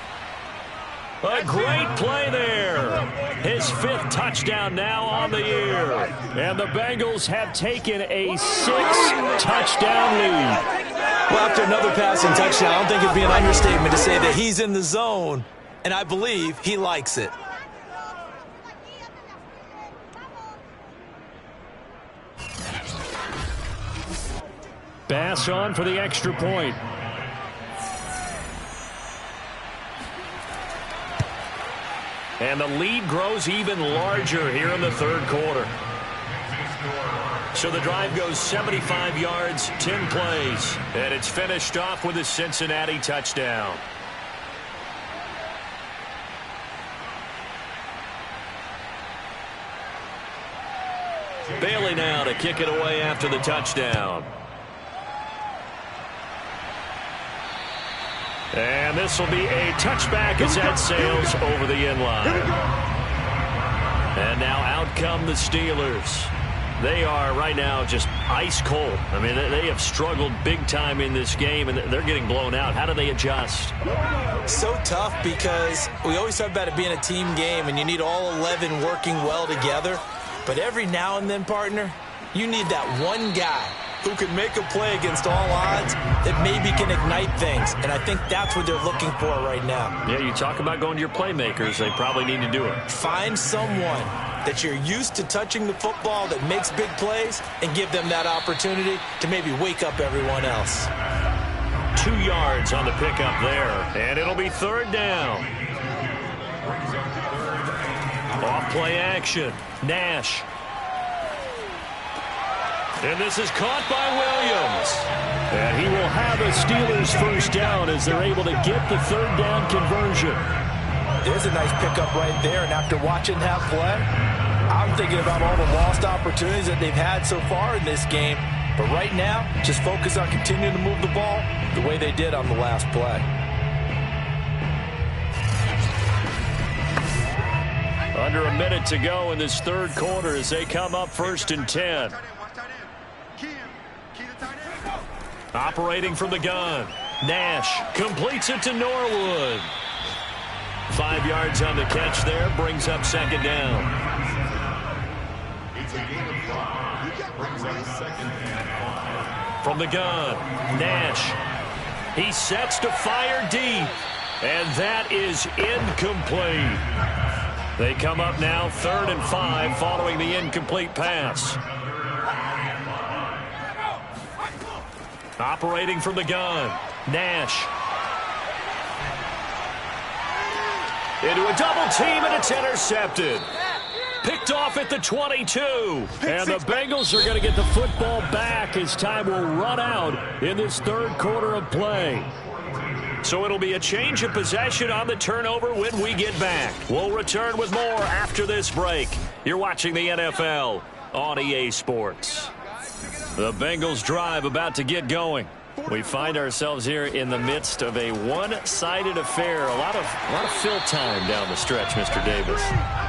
A great play there. His 5th touchdown now on the year. And the Bengals have taken a 6-touchdown lead. Well, after another passing touchdown, I don't think it'd be an understatement to say that he's in the zone, and I believe he likes it. Bass on for the extra point. And the lead grows even larger here in the third quarter. So the drive goes 75 yards, 10 plays. And it's finished off with a Cincinnati touchdown. Bailey now to kick it away after the touchdown. And this will be a touchback as that sails over the end line. And now out come the Steelers. They are right now just ice cold. I mean, they have struggled big time in this game, and they're getting blown out. How do they adjust? So tough because we always talk about it being a team game, and you need all 11 working well together. But every now and then, partner, you need that one guy who can make a play against all odds that maybe can ignite things. And I think that's what they're looking for right now. Yeah, you talk about going to your playmakers. They probably need to do it. Find someone that you're used to touching the football that makes big plays and give them that opportunity to maybe wake up everyone else. 2 yards on the pickup there. And it'll be 3rd down. Off play action. Nash. And this is caught by Williams. And he will have a Steelers first down as they're able to get the 3rd down conversion. There's a nice pickup right there, and after watching that play, I'm thinking about all the lost opportunities that they've had so far in this game. But right now, just focus on continuing to move the ball the way they did on the last play. Under a minute to go in this 3rd quarter as they come up 1st and 10. Operating from the gun. Nash completes it to Norwood. 5 yards on the catch there, brings up 2nd down. From the gun, Nash. He sets to fire deep, and that is incomplete. They come up now 3rd and 5 following the incomplete pass. Operating from the gun, Nash. Into a double team, and it's intercepted. Picked off at the 22. And the Bengals are going to get the football back as time will run out in this 3rd quarter of play. So it'll be a change of possession on the turnover when we get back. We'll return with more after this break. You're watching the NFL on EA Sports. The Bengals drive about to get going. We find ourselves here in the midst of a one-sided affair. A lot of fill time down the stretch, Mr. Davis.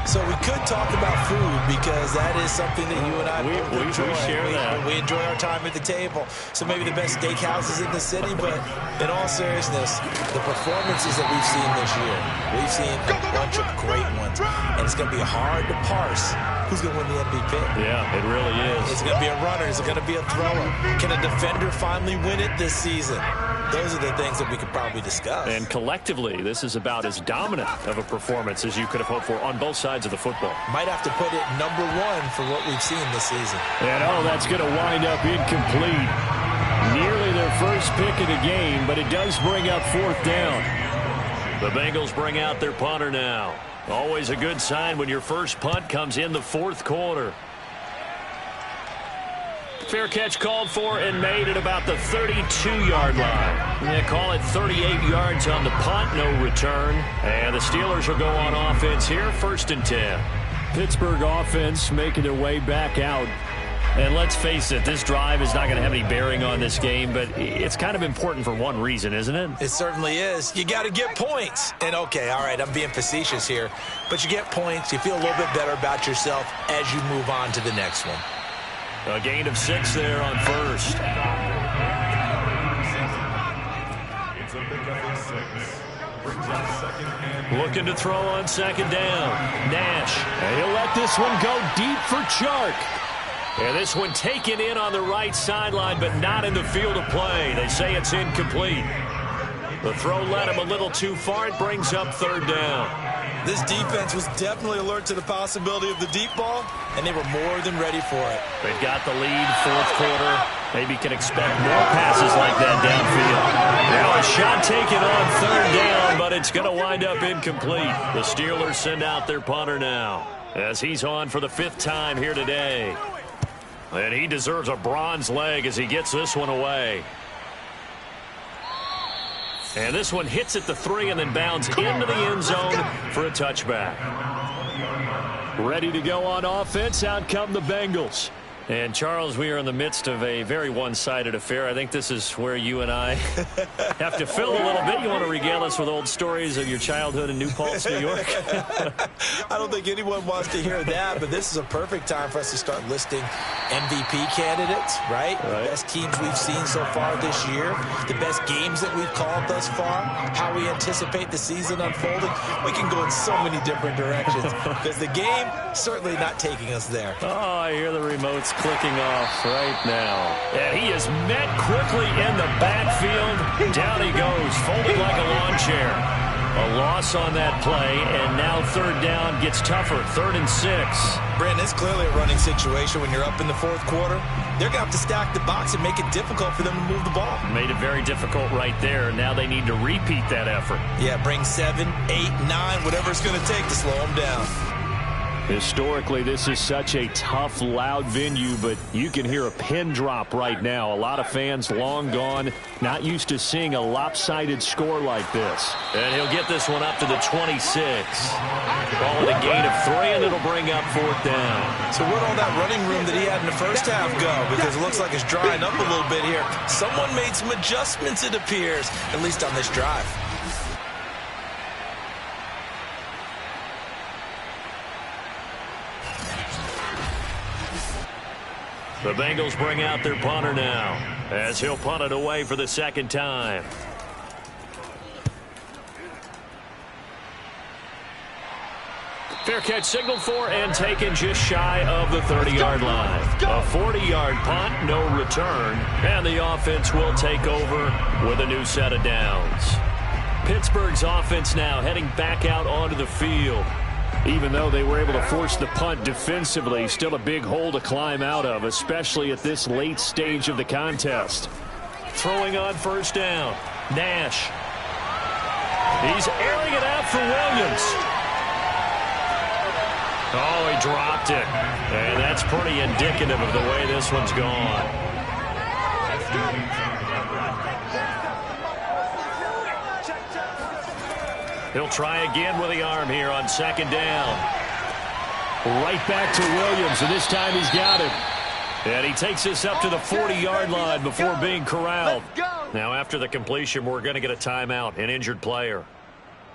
So we could talk about food because that is something that you and I we share that. We enjoy our time at the table. So maybe the best steakhouses in the city, but in all seriousness, the performances that we've seen this year, we've seen a bunch of great ones, and it's going to be hard to parse who's going to win the MVP. Yeah, it really is. Is it going to be a runner? Is it going to be a thrower? Can a defender finally win it this season? Those are the things that we could probably discuss. And collectively, this is about as dominant of a performance as you could have hoped for on both sides of the football. Might have to put it #1 for what we've seen this season. And that's going to wind up incomplete. Nearly their first pick of the game, but it does bring up 4th down. The Bengals bring out their punter now. Always a good sign when your first punt comes in the 4th quarter. Fair catch called for and made at about the 32-yard line. They call it 38 yards on the punt, no return. And the Steelers will go on offense here, 1st and 10. Pittsburgh offense making their way back out. And let's face it, this drive is not going to have any bearing on this game, but it's kind of important for one reason, isn't it? It certainly is. You got to get points. And, okay, all right, I'm being facetious here, but you get points. You feel a little bit better about yourself as you move on to the next one. A gain of 6 there on 1st. Looking to throw on 2nd down. Nash. And he'll let this one go deep for Chark. And this one taken in on the right sideline, but not in the field of play. They say it's incomplete. The throw led him a little too far. It brings up 3rd down. This defense was definitely alert to the possibility of the deep ball, and they were more than ready for it. They've got the lead, 4th quarter. Maybe can expect more passes like that downfield. Now a shot taken on 3rd down, but it's going to wind up incomplete. The Steelers send out their punter now as he's on for the 5th time here today. And he deserves a bronze leg as he gets this one away. And this one hits at the 3 and then bounds into the end zone for a touchback. Ready to go on offense. Out come the Bengals. And, Charles, we are in the midst of a very one-sided affair. I think this is where you and I have to fill a little bit. You want to regale us with old stories of your childhood in New Paltz, New York? I don't think anyone wants to hear that, but this is a perfect time for us to start listing MVP candidates, right? The best teams we've seen so far this year, the best games that we've called thus far, how we anticipate the season unfolding. We can go in so many different directions because the game certainly not taking us there. Oh, I hear the remotes clicking off right now. And he is met quickly in the backfield. Down he goes, folded like a lawn chair. A loss on that play, and now third down gets tougher. 3rd and 6. Brandon, it's clearly a running situation when you're up in the fourth quarter. They're going to have to stack the box and make it difficult for them to move the ball. Made it very difficult right there. Now they need to repeat that effort. Yeah, bring 7, 8, 9, whatever it's going to take to slow them down. Historically, this is such a tough, loud venue, but you can hear a pin drop right now. A lot of fans long gone, not used to seeing a lopsided score like this. And he'll get this one up to the 26. Ball at a gain of 3, and it'll bring up 4th down. So where'd all that running room that he had in the first half go? Because it looks like it's drying up a little bit here. Someone made some adjustments, it appears, at least on this drive. The Bengals bring out their punter now, as he'll punt it away for the 2nd time. Fair catch signaled for and taken just shy of the 30-yard line. A 40-yard punt, no return, and the offense will take over with a new set of downs. Pittsburgh's offense now heading back out onto the field. Even though they were able to force the punt defensively, still a big hole to climb out of, especially at this late stage of the contest. Throwing on 1st down, Nash. He's airing it out for Williams. Oh, he dropped it. And that's pretty indicative of the way this one's gone. He'll try again with the arm here on 2nd down. Right back to Williams, and this time he's got him. And he takes this up to the 40-yard line before being corralled. Now, after the completion, we're going to get a timeout, an injured player.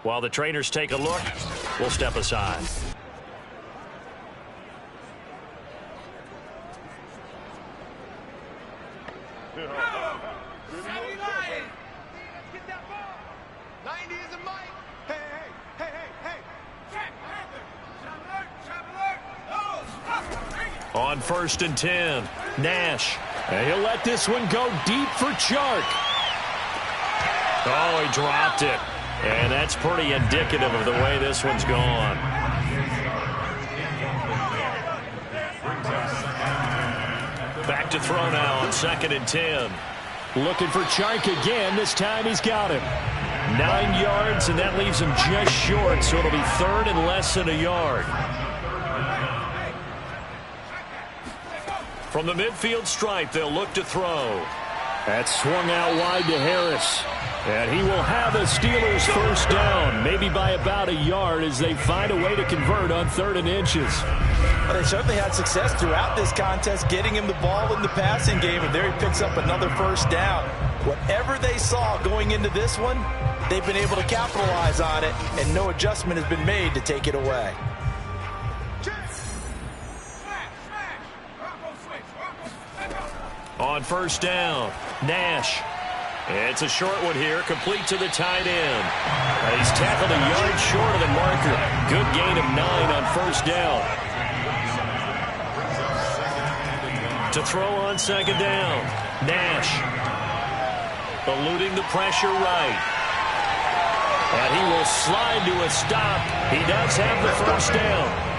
While the trainers take a look, we'll step aside. On 1st and 10, Nash. And he'll let this one go deep for Chark. Oh, he dropped it. And that's pretty indicative of the way this one's gone. Back to throw now on 2nd and 10. Looking for Chark again. This time he's got him. 9 yards, and that leaves him just short, so it'll be 3rd and less than a yard. From the midfield stripe, they'll look to throw. That swung out wide to Harris. And he will have a Steelers 1st down, maybe by about a yard as they find a way to convert on 3rd and inches. Well, they certainly had success throughout this contest, getting him the ball in the passing game, and there he picks up another 1st down. Whatever they saw going into this one, they've been able to capitalize on it, and no adjustment has been made to take it away. On 1st down, Nash. It's a short one here, complete to the tight end. He's tackled a yard short of the marker. Good gain of 9 on 1st down. To throw on 2nd down, Nash. Eluding the pressure right. And he will slide to a stop. He does have the 1st down.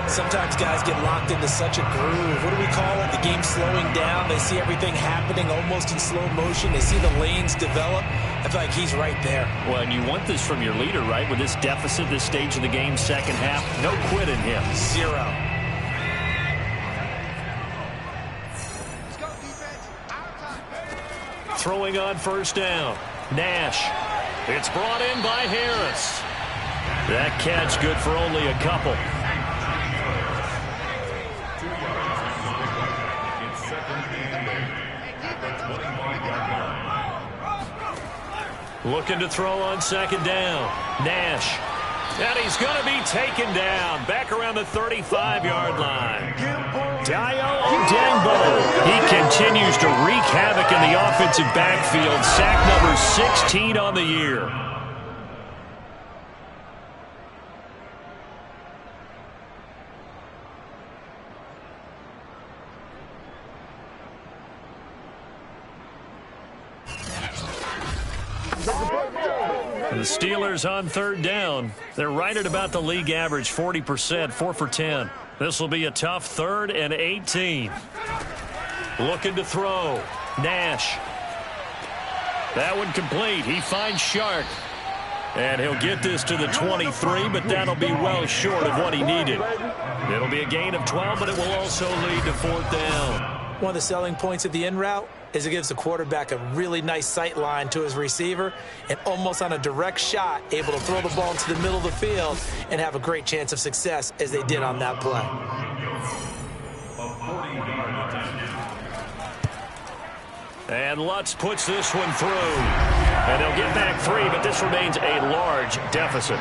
Sometimes guys get locked into such a groove. What do we call it? The game's slowing down. They see everything happening almost in slow motion. They see the lanes develop. I feel like he's right there. Well, and you want this from your leader, right? With this deficit, this stage of the game, 2nd half, no quit in him. 0. Throwing on 1st down, Nash. It's brought in by Harris. That catch good for only a couple. Looking to throw on 2nd down. Nash. And he's going to be taken down. Back around the 35-yard line. Dayo Odengbo. He continues to wreak havoc in the offensive backfield. Sack number 16 on the year. The Steelers on third down. They're right at about the league average, 40%, 4 for 10. This will be a tough 3rd and 18. Looking to throw. Nash. That one complete. He finds Shark. And he'll get this to the 23, but that'll be well short of what he needed. It'll be a gain of 12, but it will also lead to 4th down. One of the selling points of the in route is it gives the quarterback a really nice sight line to his receiver and almost on a direct shot able to throw the ball into the middle of the field and have a great chance of success as they did on that play. And Lutz puts this one through. And they'll get back 3, but this remains a large deficit.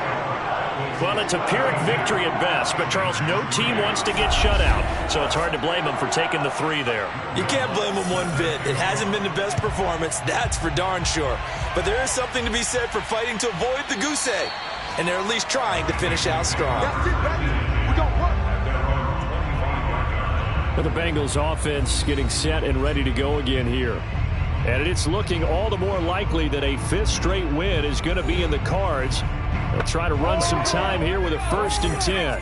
Well, it's a Pyrrhic victory at best, but Charles, no team wants to get shut out, so it's hard to blame them for taking the 3 there. You can't blame them one bit. It hasn't been the best performance, that's for darn sure. But there is something to be said for fighting to avoid the goose egg, and they're at least trying to finish out strong. That's it, baby. We got work. The Bengals offense getting set and ready to go again here. And it's looking all the more likely that a 5th straight win is going to be in the cards. They'll try to run some time here with a 1st and 10.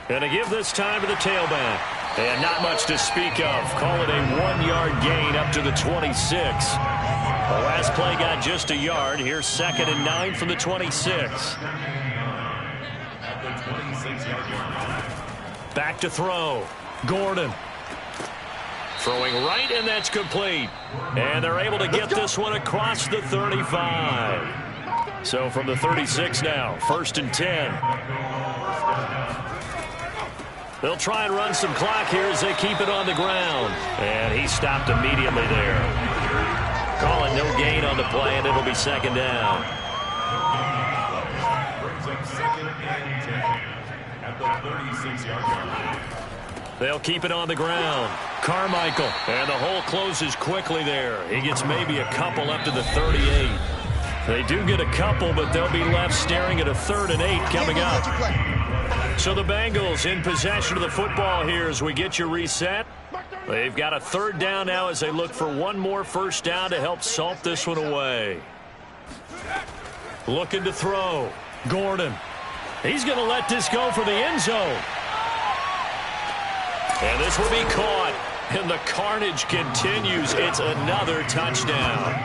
And to give this time to the tailback. And not much to speak of. Call it a 1-yard gain up to the 26. The last play got just a yard. Here's 2nd and 9 from the 26. Back to throw. Gordon. Throwing right, and that's complete. And they're able to get this one across the 35. So from the 36 now, 1st and 10. They'll try and run some clock here as they keep it on the ground. And he stopped immediately there. Calling no gain on the play, and it'll be 2nd down. They'll keep it on the ground. Carmichael. And the hole closes quickly there. He gets maybe a couple up to the 38. They do get a couple, but they'll be left staring at a 3rd and 8 coming up. So the Bengals in possession of the football here as we get you reset. They've got a 3rd down now as they look for one more 1st down to help salt this one away. Looking to throw. Gordon. He's going to let this go for the end zone. And this will be caught. And the carnage continues. It's another touchdown.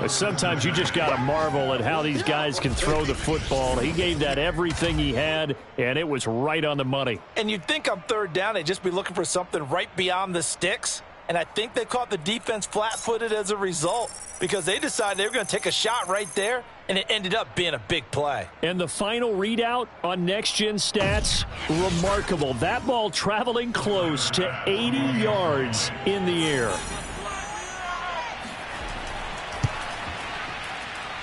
Sometimes you just got to marvel at how these guys can throw the football. He gave that everything he had, and it was right on the money. And you'd think on 3rd down they'd just be looking for something right beyond the sticks. And I think they caught the defense flat-footed as a result because they decided they were going to take a shot right there, and it ended up being a big play. And the final readout on Next Gen Stats, remarkable. That ball traveling close to 80 yards in the air.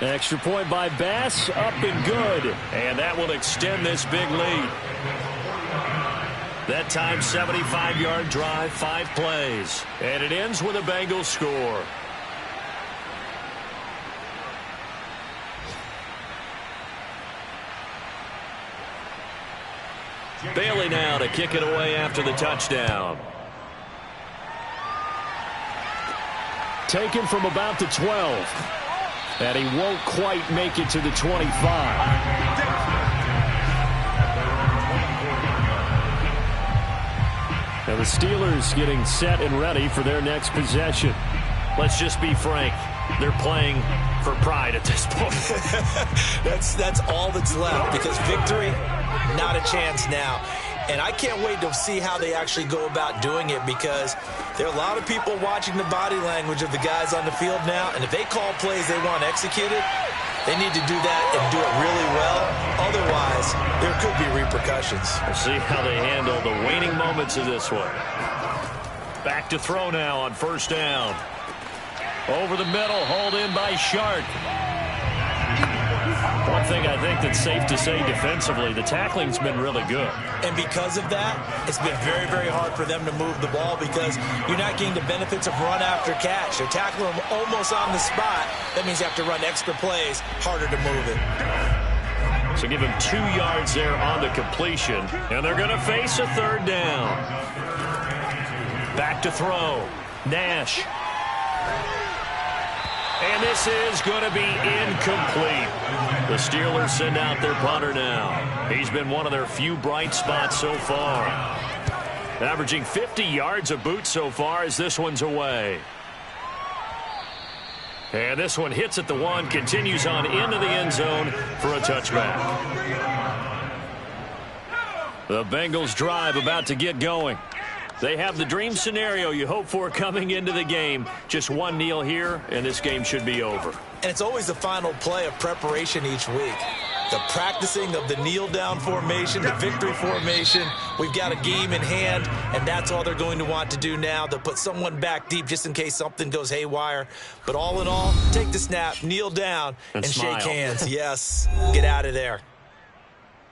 Extra point by Bass, up and good. And that will extend this big lead. That time, 75-yard drive, 5 plays. And it ends with a Bengals score. Bailey now to kick it away after the touchdown. Taken from about the 12. And he won't quite make it to the 25. Now the Steelers getting set and ready for their next possession. Let's just be frank. They're playing for pride at this point. That's all that's left because victory, not a chance now. And I can't wait to see how they actually go about doing it because there are a lot of people watching the body language of the guys on the field now. And if they call plays they want executed, they need to do that and do it really well. Otherwise, there could be repercussions. We'll see how they handle the waning moments of this one. Back to throw now on 1st down. Over the middle, hauled in by Shark. One thing I think that's safe to say defensively, the tackling's been really good. And because of that, it's been very, very hard for them to move the ball because you're not getting the benefits of run after catch. They're tackling them almost on the spot. That means you have to run extra plays, harder to move it. So give him 2 yards there on the completion, and they're going to face a 3rd down. Back to throw. Nash. And this is going to be incomplete. The Steelers send out their punter now. He's been one of their few bright spots so far. Averaging 50 yards a boot so far as this one's away. And this one hits at the 1, continues on into the end zone for a touchback. The Bengals drive about to get going. They have the dream scenario you hope for coming into the game. Just one kneel here, and this game should be over. And it's always the final play of preparation each week. The practicing of the kneel-down formation, the victory formation. We've got a game in hand, and that's all they're going to want to do now. They'll put someone back deep just in case something goes haywire. But all in all, take the snap, kneel down, and shake hands. Yes, get out of there.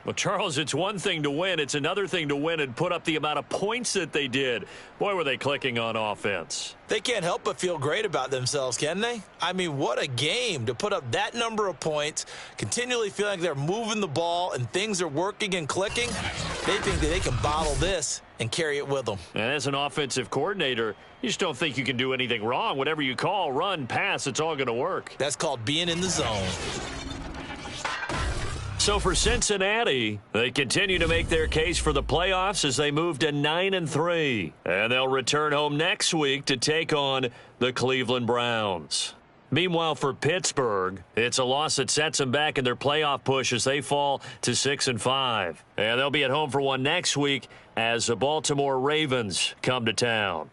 Well, Charles, it's one thing to win. It's another thing to win and put up the amount of points that they did. Boy, were they clicking on offense. They can't help but feel great about themselves, can they? I mean, what a game to put up that number of points, continually feeling like they're moving the ball and things are working and clicking. They think that they can bottle this and carry it with them. And as an offensive coordinator, you just don't think you can do anything wrong. Whatever you call, run, pass, it's all going to work. That's called being in the zone. So for Cincinnati, they continue to make their case for the playoffs as they move to 9-3. And they'll return home next week to take on the Cleveland Browns. Meanwhile, for Pittsburgh, it's a loss that sets them back in their playoff push as they fall to 6-5. And they'll be at home for one next week as the Baltimore Ravens come to town.